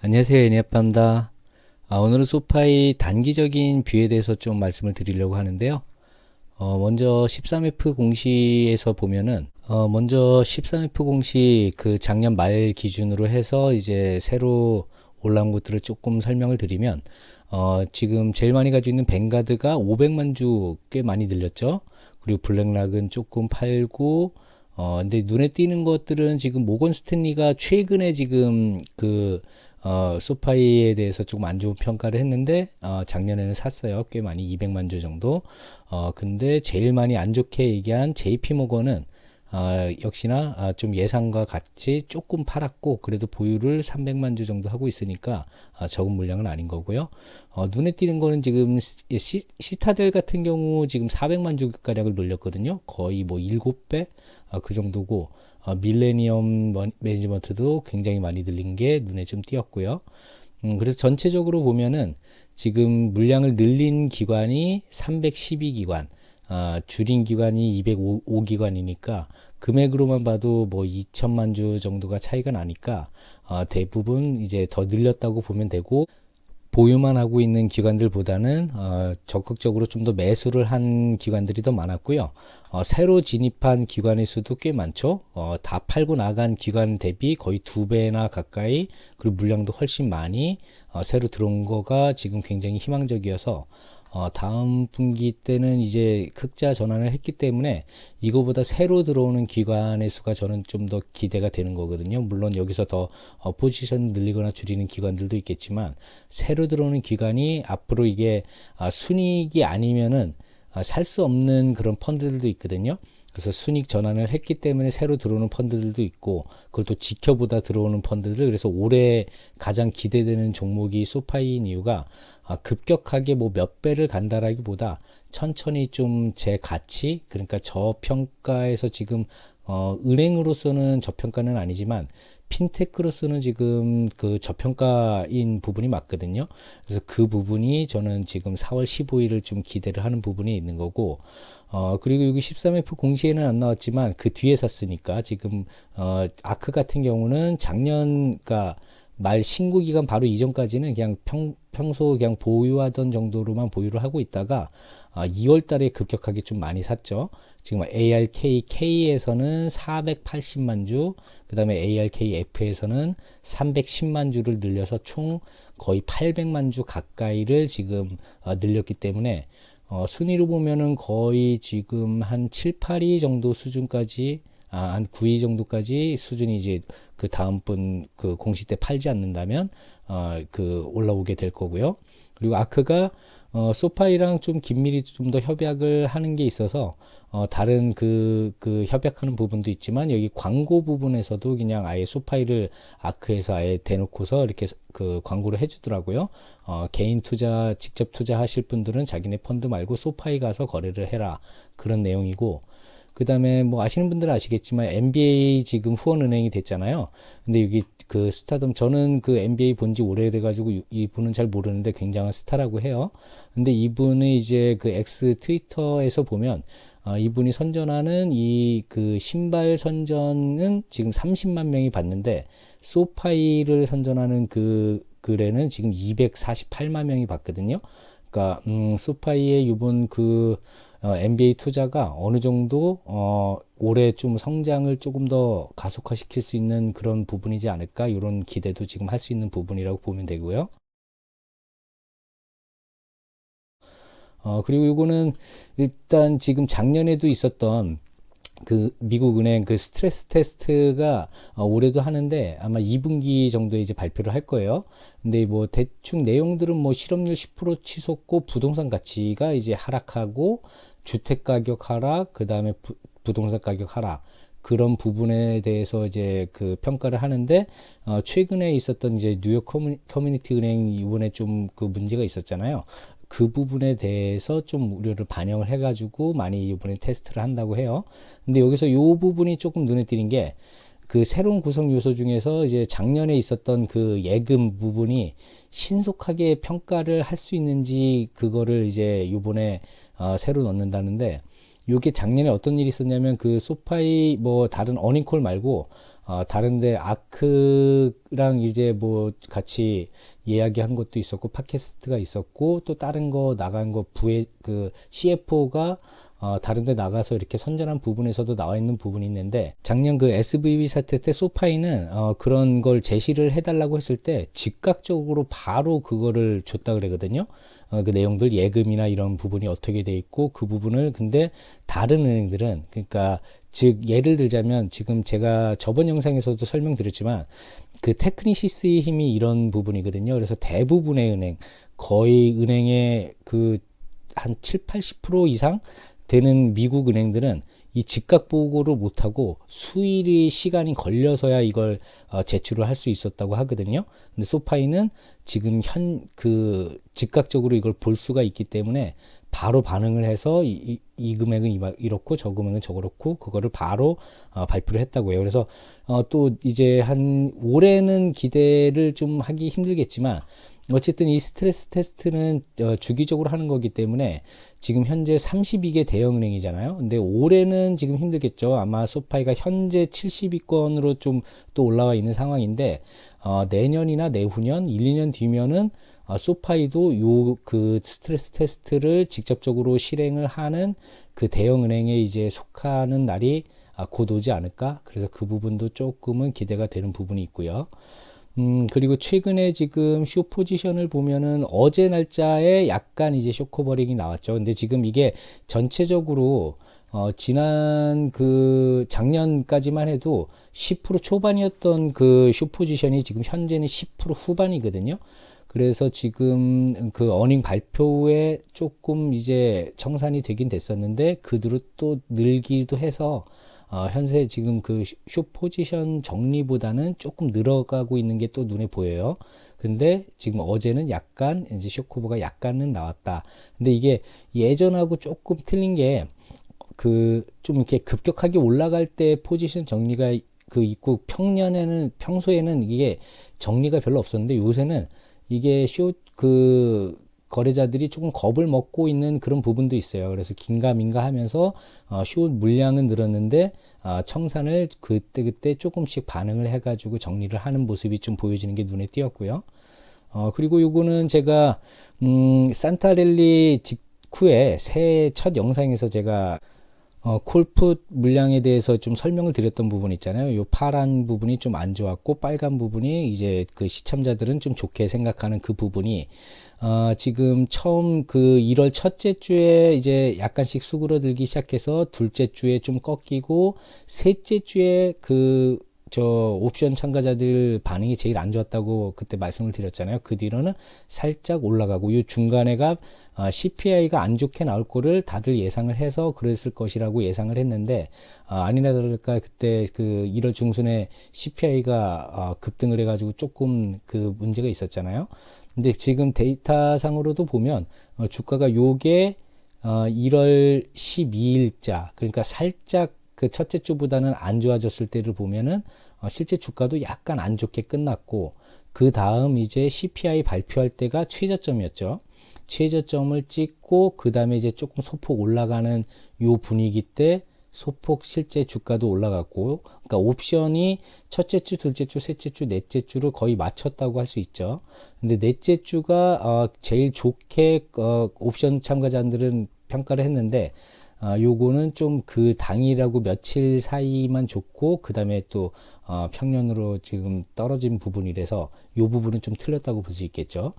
안녕하세요, 애니아빠입니다. 오늘은 소파의 단기적인 뷰에 대해서 좀 말씀을 드리려고 하는데요. 먼저 13F 공시에서 보면은, 먼저 13F 공시 그 작년 말 기준으로 해서 이제 새로 올라온 것들을 조금 설명을 드리면, 지금 제일 많이 가지고 있는 뱅가드가 500만 주 꽤 많이 늘렸죠. 그리고 블랙락은 조금 팔고, 근데 눈에 띄는 것들은 지금 모건 스탠리가 최근에 지금 소파이에 대해서 조금 안 좋은 평가를 했는데, 작년에는 샀어요. 꽤 많이 200만 주 정도. 근데 제일 많이 안 좋게 얘기한 JP 모건은, 역시나 좀 예상과 같이 조금 팔았고, 그래도 보유를 300만 주 정도 하고 있으니까, 적은 물량은 아닌 거고요. 눈에 띄는 거는 지금 시타델 같은 경우 지금 400만 주 가량을 늘렸거든요. 거의 뭐 7배? 그 정도고, 밀레니엄 매니지먼트도 굉장히 많이 늘린 게 눈에 좀 띄었고요. 그래서 전체적으로 보면은 지금 물량을 늘린 기관이 312기관, 줄인 기관이 205기관이니까 금액으로만 봐도 뭐 2천만 주 정도가 차이가 나니까 대부분 이제 더 늘렸다고 보면 되고, 보유만 하고 있는 기관들보다는 적극적으로 좀 더 매수를 한 기관들이 더 많았고요. 새로 진입한 기관의 수도 꽤 많죠. 다 팔고 나간 기관 대비 거의 2배나 가까이, 그리고 물량도 훨씬 많이 새로 들어온 거가 지금 굉장히 희망적이어서 다음 분기 때는 이제 흑자 전환을 했기 때문에 이거보다 새로 들어오는 기관의 수가 저는 좀 더 기대가 되는 거거든요. 물론 여기서 더 포지션 늘리거나 줄이는 기관들도 있겠지만, 새로 들어오는 기관이 앞으로 이게 순이익이 아니면은 살 수 없는 그런 펀드들도 있거든요. 그래서 순익 전환을 했기 때문에 새로 들어오는 펀드들도 있고, 그걸 또 지켜보다 들어오는 펀드들. 그래서 올해 가장 기대되는 종목이 소파이인 이유가, 급격하게 뭐 몇 배를 간다라기보다 천천히 좀 제 가치, 그러니까 저평가에서 지금 은행으로서는 저평가는 아니지만 핀테크로서는 지금 그 저평가인 부분이 맞거든요. 그래서 그 부분이 저는 지금 4월 15일을 좀 기대를 하는 부분이 있는 거고, 그리고 여기 13F 공시에는 안 나왔지만 그 뒤에 샀으니까 지금, 아크 같은 경우는 작년, 그러니까 말 신고 기간 바로 이전까지는 그냥 평소 그냥 보유하던 정도로만 보유를 하고 있다가 2월 달에 급격하게 좀 많이 샀죠. 지금 ARKK에서는 480만 주, 그 다음에 ARKF에서는 310만 주를 늘려서 총 거의 800만 주 가까이를 지금 늘렸기 때문에, 순위로 보면은 거의 지금 한 7, 8위 정도 수준까지, 한 9위 정도까지 수준이 이제 그 다음 분 그 공시 때 팔지 않는다면 올라오게 될 거고요. 그리고 아크가 소파이랑 좀 긴밀히 좀 더 협약을 하는 게 있어서 다른 그 협약하는 부분도 있지만, 여기 광고 부분에서도 그냥 아예 소파이를 아크에서 아예 대놓고서 이렇게 그 광고를 해주더라고요. 개인 투자 직접 투자하실 분들은 자기네 펀드 말고 소파이 가서 거래를 해라, 그런 내용이고, 그 다음에 뭐 아시는 분들은 아시겠지만 NBA 지금 후원은행이 됐잖아요. 근데 여기 그 스타덤, 저는 그 NBA 본지 오래돼가지고 이분은 잘 모르는데 굉장한 스타라고 해요. 근데 이분의 이제 그 X 트위터에서 보면, 이분이 선전하는 이 그 신발 선전은 지금 30만 명이 봤는데, 소파이를 선전하는 그 글에는 지금 248만 명이 봤거든요. 그러니까 소파이의 이번 NBA 투자가 어느 정도 올해 좀 성장을 조금 더 가속화시킬 수 있는 그런 부분이지 않을까, 이런 기대도 지금 할 수 있는 부분이라고 보면 되고요. 그리고 이거는 일단 지금 작년에도 있었던 그 미국 은행 그 스트레스 테스트가 올해도 하는데 아마 2분기 정도에 이제 발표를 할 거예요. 근데 뭐 대충 내용들은 뭐 실업률 10% 치솟고 부동산 가치가 이제 하락하고 주택 가격 하락, 그다음에 부동산 가격 하락, 그런 부분에 대해서 이제 그 평가를 하는데, 최근에 있었던 이제 뉴욕 커뮤니티 은행 이번에 좀 그 문제가 있었잖아요. 그 부분에 대해서 좀 우려를 반영을 해가지고 많이 이번에 테스트를 한다고 해요. 근데 여기서 요 부분이 조금 눈에 띄는 게, 그 새로운 구성 요소 중에서 이제 작년에 있었던 그 예금 부분이 신속하게 평가를 할 수 있는지, 그거를 이제 요번에 새로 넣는다는데, 요게 작년에 어떤 일이 있었냐면 그 소파이 뭐 다른 어닝콜 말고 다른데 아크랑 이제 뭐 같이 이야기한 것도 있었고 팟캐스트가 있었고 또 다른 거 나간 거 부의 그 CFO가 다른 데 나가서 이렇게 선전한 부분에서도 나와 있는 부분이 있는데 작년 그 SVB 사태 때 소파이는 그런 걸 제시를 해달라고 했을 때 즉각적으로 바로 그거를 줬다 그러거든요. 그 내용들 예금이나 이런 부분이 어떻게 돼 있고 그 부분을 근데 다른 은행들은 그러니까 즉 예를 들자면 지금 제가 저번 영상에서도 설명드렸지만 그 테크니시스의 힘이 이런 부분이거든요. 그래서 대부분의 은행 거의 은행의 그 한 7, 80% 이상 되는 미국 은행들은 이 즉각 보고를 못하고 수일이 시간이 걸려서야 이걸 제출을 할 수 있었다고 하거든요. 근데 소파이는 지금 그 즉각적으로 이걸 볼 수가 있기 때문에 바로 반응을 해서 이 금액은 이렇고 저 금액은 저렇고 그거를 바로 발표를 했다고 해요. 그래서 또 이제 한 올해는 기대를 좀 하기 힘들겠지만 어쨌든 이 스트레스 테스트는 주기적으로 하는 거기 때문에 지금 현재 32개 대형은행이잖아요. 근데 올해는 지금 힘들겠죠. 아마 소파이가 현재 70위권으로 좀 또 올라와 있는 상황인데 내년이나 내후년 1, 2년 뒤면은 소파이도 요 그 스트레스 테스트를 직접적으로 실행을 하는 그 대형은행에 이제 속하는 날이 곧 오지 않을까. 그래서 그 부분도 조금은 기대가 되는 부분이 있고요. 그리고 최근에 지금 쇼 포지션을 보면은 어제 날짜에 약간 이제 쇼커버링이 나왔죠. 근데 지금 이게 전체적으로 지난 그 작년까지만 해도 10% 초반이었던 그 쇼 포지션이 지금 현재는 10% 후반이거든요. 그래서 지금 그 어닝 발표에 조금 이제 청산이 되긴 됐었는데 그대로 또 늘기도 해서 현재 지금 그 쇼 포지션 정리보다는 조금 늘어가고 있는 게 또 눈에 보여요. 근데 지금 어제는 약간 이제 쇼커버가 약간은 나왔다. 근데 이게 예전하고 조금 틀린 게 그 좀 이렇게 급격하게 올라갈 때 포지션 정리가 그 있고 평소에는 이게 정리가 별로 없었는데 요새는 이게 그 거래자들이 조금 겁을 먹고 있는 그런 부분도 있어요. 그래서 긴가민가 하면서 숏 물량은 늘었는데 청산을 그때 조금씩 반응을 해가지고 정리를 하는 모습이 좀 보여지는 게 눈에 띄었고요. 그리고 요거는 제가 산타랠리 직후에 새해 첫 영상에서 제가 콜풋 물량에 대해서 좀 설명을 드렸던 부분 있잖아요. 요 파란 부분이 좀 안 좋았고 빨간 부분이 이제 그 시청자들은 좀 좋게 생각하는 그 부분이 지금 처음 그 1월 첫째 주에 이제 약간씩 수그러들기 시작해서 둘째 주에 좀 꺾이고 셋째 주에 그 옵션 참가자들 반응이 제일 안 좋았다고 그때 말씀을 드렸잖아요. 그 뒤로는 살짝 올라가고 이 중간에가 CPI가 안 좋게 나올 거를 다들 예상을 해서 그랬을 것이라고 예상을 했는데 아니나 다를까 그때 그 1월 중순에 CPI가 급등을 해가지고 조금 그 문제가 있었잖아요. 근데 지금 데이터상으로도 보면 주가가 요게 1월 12일자 그러니까 살짝 그 첫째 주보다는 안 좋아졌을 때를 보면은 실제 주가도 약간 안 좋게 끝났고 그 다음 이제 CPI 발표할 때가 최저점이었죠. 최저점을 찍고 그 다음에 이제 조금 소폭 올라가는 요 분위기 때 소폭 실제 주가도 올라갔고 그러니까 옵션이 첫째 주, 둘째 주, 셋째 주, 넷째 주를 거의 맞췄다고 할 수 있죠. 근데 넷째 주가 제일 좋게 옵션 참가자들은 평가를 했는데 요거는 좀 그 당일하고 며칠 사이만 좋고 그 다음에 또 평년으로 지금 떨어진 부분이라서 요 부분은 좀 틀렸다고 볼 수 있겠죠.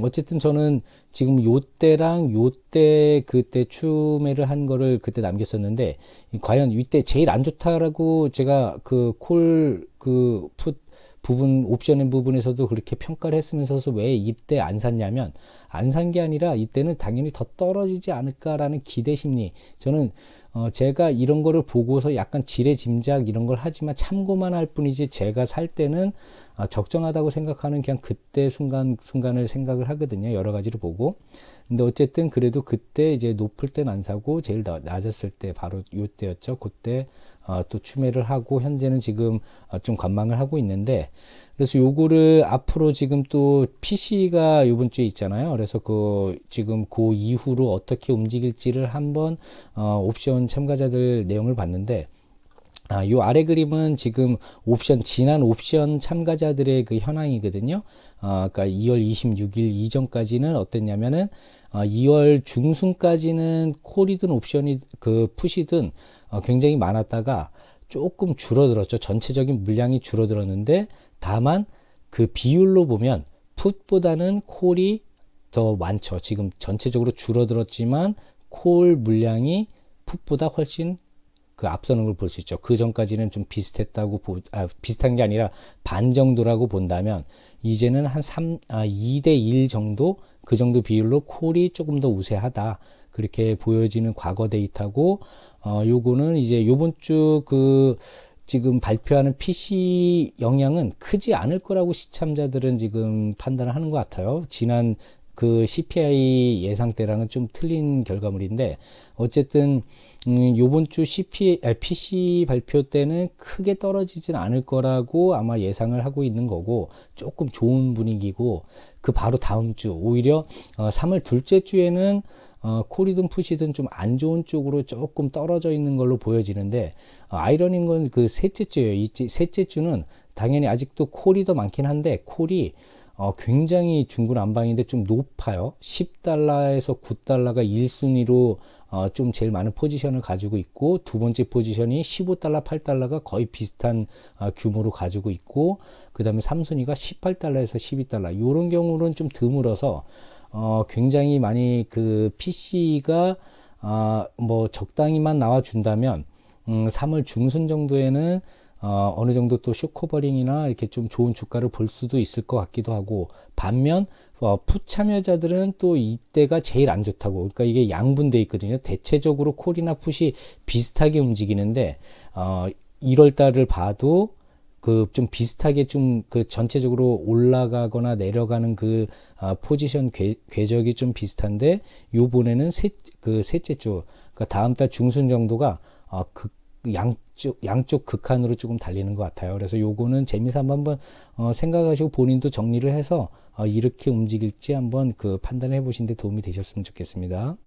어쨌든 저는 지금 요때랑 요때 그때 추매를 한 거를 그때 남겼었는데 과연 이때 제일 안 좋다라고 제가 그 풋 부분 옵션의 부분에서도 그렇게 평가를 했으면서 왜 이때 안 샀냐면 안 산 게 아니라 이때는 당연히 더 떨어지지 않을까라는 기대 심리. 저는 제가 이런 거를 보고서 약간 지레짐작 이런 걸 하지만 참고만 할 뿐이지 제가 살 때는 적정하다고 생각하는 그냥 그때 순간을 생각을 하거든요. 여러 가지를 보고. 근데 어쨌든 그래도 그때 이제 높을 땐 안 사고 제일 낮았을 때 바로 요때였죠. 그때 또 추매를 하고 현재는 지금 좀 관망을 하고 있는데 그래서 요거를 앞으로 지금 또 PC가 요번 주에 있잖아요. 그래서 지금 그 이후로 어떻게 움직일지를 한번 옵션 참가자들 내용을 봤는데, 요 아래 그림은 지금 지난 옵션 참가자들의 그 현황이거든요. 그러니까 2월 26일 이전까지는 어땠냐면은, 2월 중순까지는 콜이든 옵션이, 풋이든, 굉장히 많았다가 조금 줄어들었죠. 전체적인 물량이 줄어들었는데, 다만 그 비율로 보면 풋보다는 콜이 더 많죠. 지금 전체적으로 줄어들었지만 콜 물량이 풋보다 훨씬 앞서는 걸 볼 수 있죠. 그 전까지는 좀 비슷한 게 아니라 반 정도라고 본다면, 이제는 한 2대 1 정도, 그 정도 비율로 콜이 조금 더 우세하다. 그렇게 보여지는 과거 데이터고, 요거는 이제 요번 주 지금 발표하는 PC 영향은 크지 않을 거라고 시참자들은 지금 판단을 하는 것 같아요. 지난 CPI 예상대랑은 좀 틀린 결과물인데, 어쨌든 요번 주 PC 발표 때는 크게 떨어지진 않을 거라고 아마 예상을 하고 있는 거고, 조금 좋은 분위기고, 그 바로 다음 주 오히려 3월 둘째 주에는 콜이든 풋이든 좀 안 좋은 쪽으로 조금 떨어져 있는 걸로 보여지는데, 아이러니인 건 셋째 주예요. 셋째 주는 당연히 아직도 콜이 더 많긴 한데, 콜이 굉장히 중구난방인데 좀 높아요. 10달러에서 9달러가 1순위로 좀 제일 많은 포지션을 가지고 있고, 두 번째 포지션이 15달러, 8달러가 거의 비슷한 규모로 가지고 있고, 그 다음에 3순위가 18달러에서 12달러. 이런 경우는 좀 드물어서 굉장히 많이 PC가 뭐 적당히만 나와준다면 3월 중순 정도에는 어느 정도 또 쇼커버링이나 이렇게 좀 좋은 주가를 볼 수도 있을 것 같기도 하고, 반면 풋 참여자들은 또 이때가 제일 안 좋다고. 그러니까 이게 양분돼 있거든요. 대체적으로 콜이나 풋이 비슷하게 움직이는데 1월 달을 봐도 좀 비슷하게 좀 전체적으로 올라가거나 내려가는 포지션 궤적이 좀 비슷한데, 요번에는 셋째 주, 그러니까 다음 달 중순 정도가 양쪽 극한으로 조금 달리는 것 같아요. 그래서 요거는 재미삼아 한번 생각하시고 본인도 정리를 해서 이렇게 움직일지 한번 판단해 보시는 데 도움이 되셨으면 좋겠습니다.